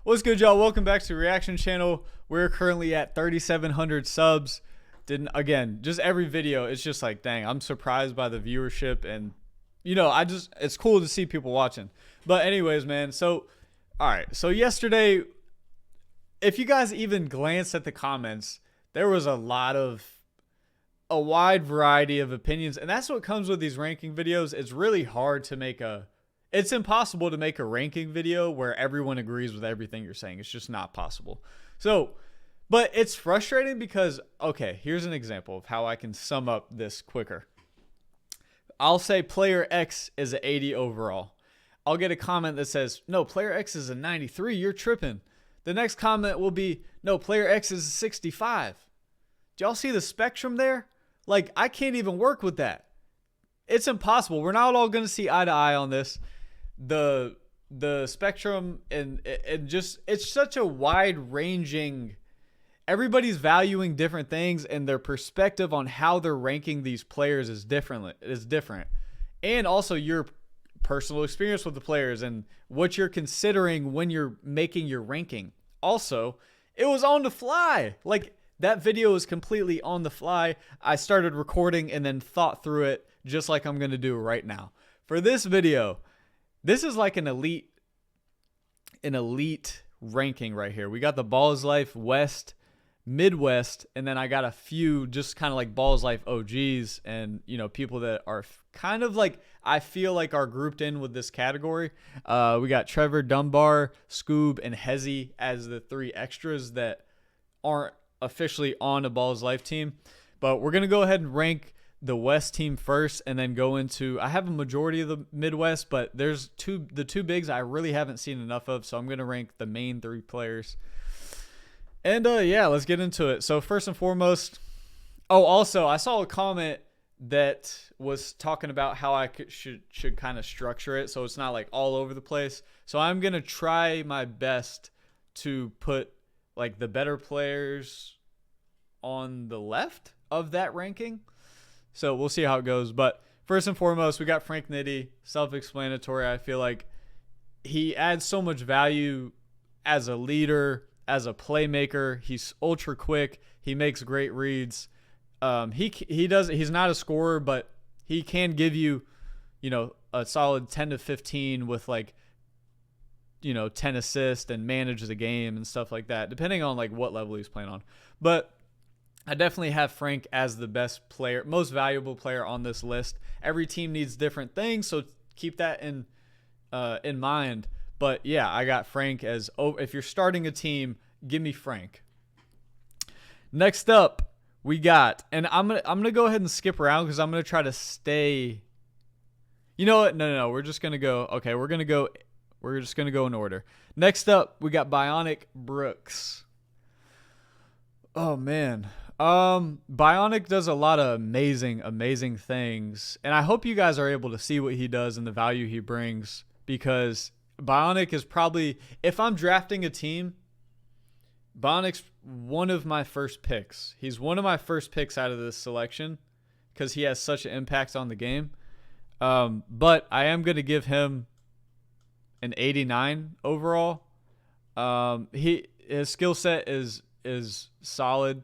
What's good, y'all? Welcome back to the Reaction Channel. We're currently at 3,700 subs. Again, just every video, it's just like, dang, I'm surprised by the viewership, and it's cool to see people watching. But anyways, man, all right. So yesterday, if you guys even glanced at the comments, there was a wide variety of opinions, and that's what comes with these ranking videos. It's really hard to it's impossible to make a ranking video where everyone agrees with everything you're saying. It's just not possible. But it's frustrating because, okay, here's an example of how I can sum up this quicker. I'll say player X is an 80 overall. I'll get a comment that says, no, player X is a 93. You're tripping. The next comment will be, no, player X is a 65. Do y'all see the spectrum there? Like, I can't even work with that. It's impossible. We're not all going to see eye to eye on this. The spectrum and just, it's such a wide ranging, everybody's valuing different things, and their perspective on how they're ranking these players is different. And also your personal experience with the players and what you're considering when you're making your ranking. Also, it was on the fly. Like, that video is completely on the fly. I started recording and then thought through it just like I'm going to do right now. For this video, this is like an elite ranking right here. We got the Ballislife West, Midwest, and then I got a few just kind of like Ballislife OGs and, people that are kind of like, I feel like are grouped in with this category. We got Trevor, Dunbar, Scoob, and Hezzy as the three extras that aren't officially on a Ballislife team. But we're going to go ahead and rank the West team first and then go into, I have a majority of the Midwest, but there's the two bigs I really haven't seen enough of, so I'm going to rank the main three players. And yeah, let's get into it. So first and foremost, also I saw a comment that was talking about how I should kind of structure it so it's not like all over the place. So I'm going to try my best to put like the better players on the left of that ranking. So we'll see how it goes. But first and foremost, we got Frank Nitti. Self-explanatory. I feel like he adds so much value as a leader, as a playmaker. He's ultra quick. He makes great reads. He's not a scorer, but he can give you, a solid 10 to 15 with 10 assists and manage the game and stuff like that, depending on like what level he's playing on. But I definitely have Frank as the best player, most valuable player on this list. Every team needs different things, so keep that in mind. But yeah, I got Frank as, if you're starting a team, give me Frank. Next up, we got, and I'm gonna go ahead and skip around because I'm gonna try to stay. You know what? No. We're just gonna go. Okay, we're just gonna go in order. Next up, we got Bionic Brooks. Oh man. Bionic does a lot of amazing things, and I hope you guys are able to see what he does and the value he brings, because Bionic is probably, if I'm drafting a team, Bionic's one of my first picks. He's one of my first picks out of this selection because he has such an impact on the game. But I am going to give him an 89 overall. His skill set is solid,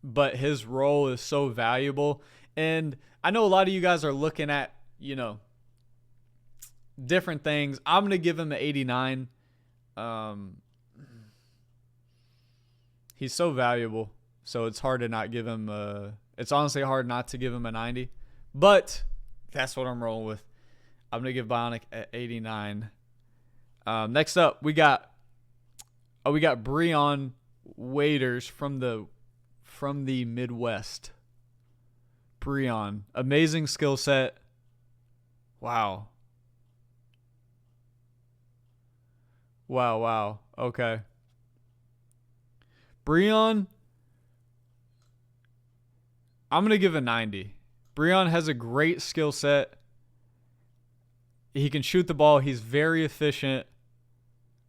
but his role is so valuable. And I know a lot of you guys are looking at, different things. I'm going to give him an 89. He's so valuable, so it's hard to not give him it's honestly hard not to give him a 90. But that's what I'm rolling with. I'm going to give Bionic at 89. Next up, we got Breon Waiters from the Midwest. Breon, amazing skill set. Wow. Okay. Breon, I'm going to give a 90. Breon has a great skill set. He can shoot the ball. He's very efficient.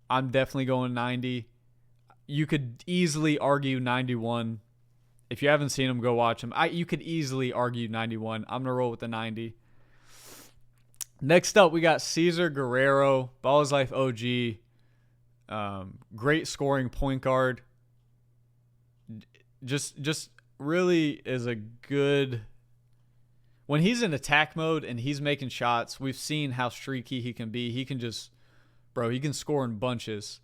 I'm definitely going 90. You could easily argue 91. If you haven't seen him, go watch him. You could easily argue 91. I'm going to roll with the 90. Next up, we got Cesar Guerrero, Ballislife OG. Great scoring point guard. Just really is a good. When he's in attack mode and he's making shots, we've seen how streaky he can be. He can just, bro, he can score in bunches.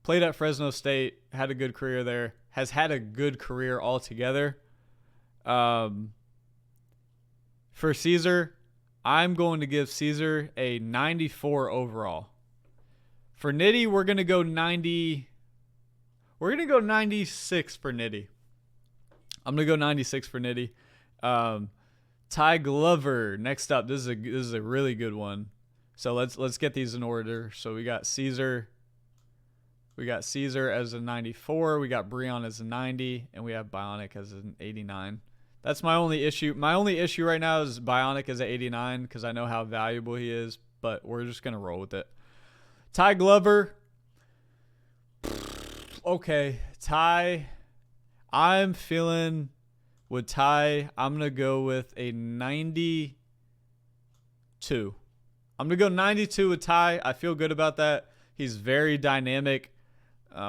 Played at Fresno State, had a good career there. Has had a good career altogether. For Caesar, I'm going to give Caesar a 94 overall. For Nitty, we're going to go 90. We're going to go 96 for Nitty. I'm going to go 96 for Nitty. Ty Glover, next up. This is a really good one. So let's get these in order. So we got Caesar. We got Caesar as a 94. We got Breon as a 90. And we have Bionic as an 89. That's my only issue. My only issue right now is Bionic as an 89 because I know how valuable he is. But we're just going to roll with it. Ty Glover. Okay. Ty. I'm feeling with Ty. I'm going to go with a 92. I'm going to go 92 with Ty. I feel good about that. He's very dynamic.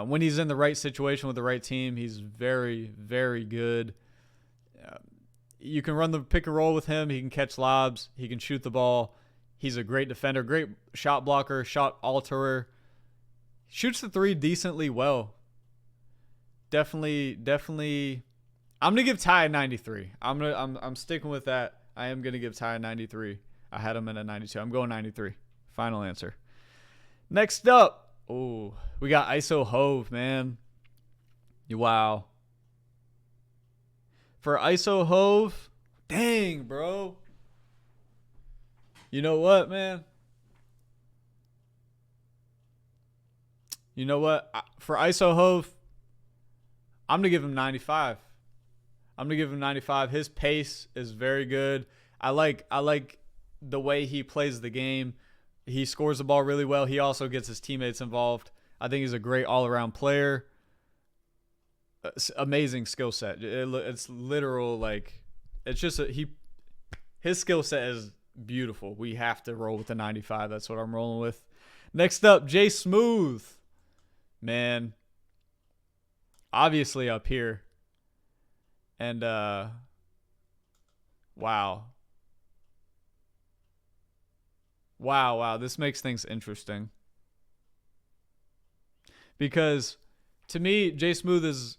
When he's in the right situation with the right team, he's very, very good. You can run the pick and roll with him. He can catch lobs. He can shoot the ball. He's a great defender, great shot blocker, shot alterer. Shoots the three decently well. Definitely. I'm gonna give Ty a 93. I'm sticking with that. I am gonna give Ty a 93. I had him in a 92. I'm going 93. Final answer. Next up, we got ISO Hove, man. Wow. For ISO Hove, dang, bro. You know what, man? You know what? For ISO Hove, I'm going to give him 95. I'm going to give him 95. His pace is very good. I like the way he plays the game. He scores the ball really well. He also gets his teammates involved. I think he's a great all-around player. Amazing skill set. It's literal, like, it's just his skill set is beautiful. We have to roll with the 95. That's what I'm rolling with. Next up, Jay Smooth. Man, obviously up here. And wow, this makes things interesting. Because to me, Jay Smooth is,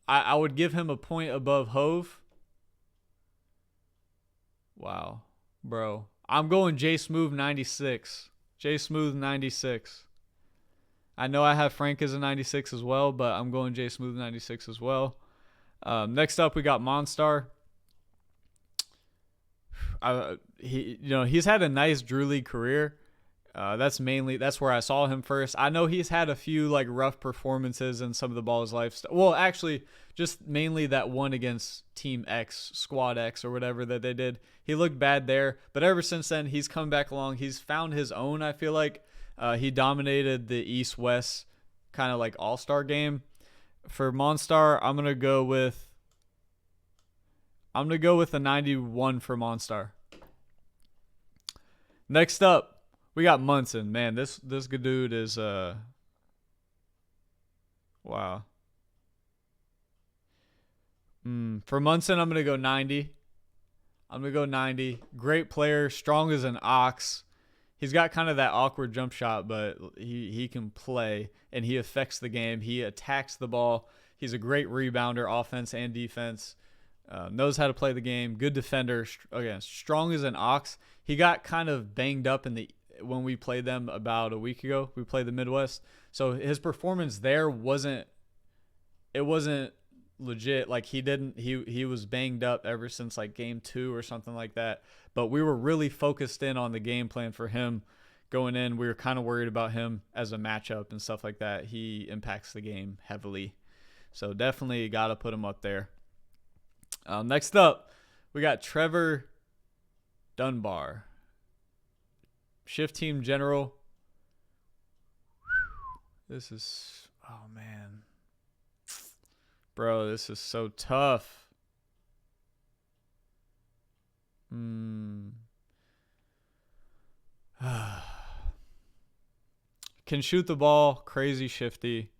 I would give him a point above Hove. Wow, bro. I'm going Jay Smooth 96. Jay Smooth 96. I know I have Frank as a 96 as well, but I'm going Jay Smooth 96 as well. Next up, we got Monstar. He's had a nice Drew League career. That's where I saw him first. I know he's had a few like rough performances in some of the Ballislife stuff. Well, actually, just mainly that one against Team X, Squad X, or whatever that they did. He looked bad there, but ever since then, he's come back along. He's found his own. I feel like he dominated the East-West kind of like all-star game. For Monstar, I'm gonna go with a 91 for Monstar. Next up, we got Munson. Man, this good dude is wow. For Munson, I'm gonna go 90. Great player, strong as an ox. He's got kind of that awkward jump shot, but he can play and he affects the game. He attacks the ball. He's a great rebounder, offense and defense. Knows how to play the game. Good defender. Again, strong as an ox. He got kind of banged up when we played them about a week ago. We played the Midwest, so his performance there wasn't legit. Like he was banged up ever since like game 2 or something like that. But we were really focused in on the game plan for him going in. We were kind of worried about him as a matchup and stuff like that. He impacts the game heavily, so definitely got to put him up there. Next up, we got Trevor Dunbar, shift team general. This is, oh man, bro, this is so tough. Can shoot the ball, crazy shifty,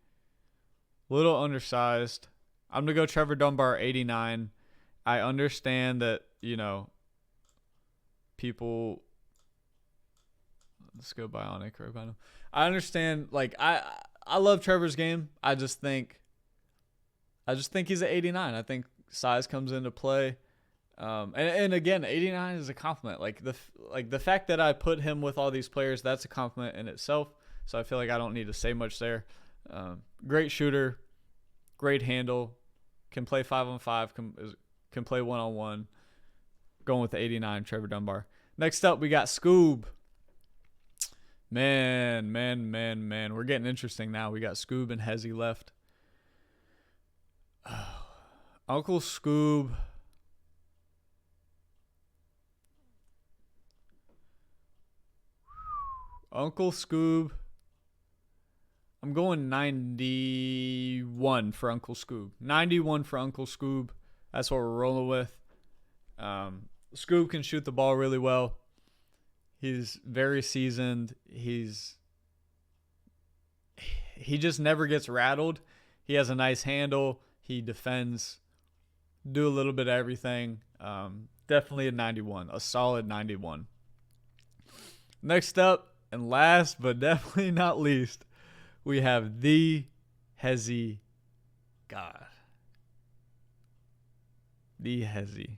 little undersized. I'm going to go Trevor Dunbar 89. I understand that, people, let's go Bionic or Bionic. I understand, like, I love Trevor's game. I just think he's at 89. I think size comes into play. And again, 89 is a compliment. Like the fact that I put him with all these players, that's a compliment in itself. So I feel like I don't need to say much there. Great shooter, great handle, can play 5-on-5, can play 1-on-1. Going with the 89, Trevor Dunbar. Next up, we got Scoob. Man. We're getting interesting now. We got Scoob and Hezzy left. Uncle Scoob. Uncle Scoob. I'm going 91 for Uncle Scoob. 91 for Uncle Scoob. That's what we're rolling with. Scoob can shoot the ball really well. He's very seasoned. He just never gets rattled. He has a nice handle. He defends. Do a little bit of everything. Definitely a 91. A solid 91. Next up, and last but definitely not least, we have the Hezzy God. The Hezzy.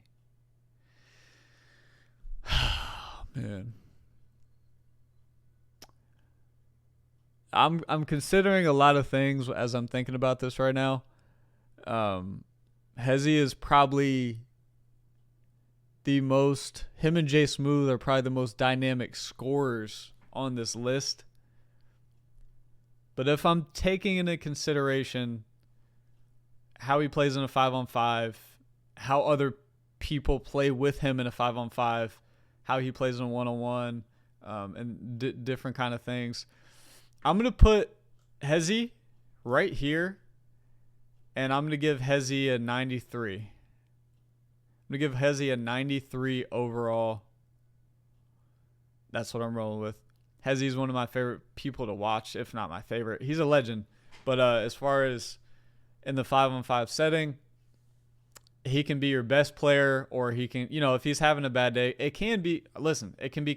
Man. I'm considering a lot of things as I'm thinking about this right now. Hezzy is probably him and Jay Smooth are probably the most dynamic scorers on this list. But if I'm taking into consideration how he plays in a 5-on-5, how other people play with him in a 5-on-5, how he plays in a 1-on-1, and different kind of things, I'm going to put Hezzy right here, and I'm going to give Hezzy a 93. I'm going to give Hezzy a 93 overall. That's what I'm rolling with. Hezzy's one of my favorite people to watch, if not my favorite. He's a legend. But as far as in the 5-on-5 setting, he can be your best player, or he can, if he's having a bad day, it can be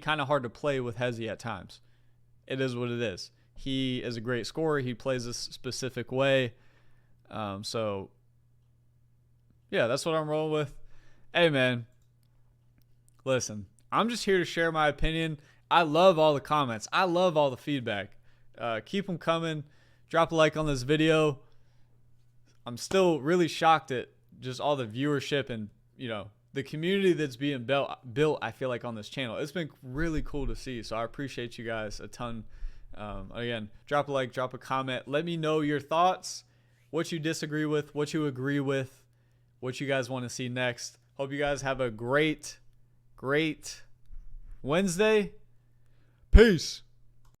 kind of hard to play with Hezzy at times. It is what it is. He is a great scorer. He plays a specific way. So, yeah, that's what I'm rolling with. Hey, man, listen, I'm just here to share my opinion. I love all the comments. I love all the feedback. Keep them coming. Drop a like on this video. I'm still really shocked at just all the viewership and, the community that's being built, I feel like, on this channel. It's been really cool to see, so I appreciate you guys a ton. Again, drop a like, drop a comment. Let me know your thoughts, what you disagree with, what you agree with, what you guys want to see next. Hope you guys have a great Wednesday. Peace.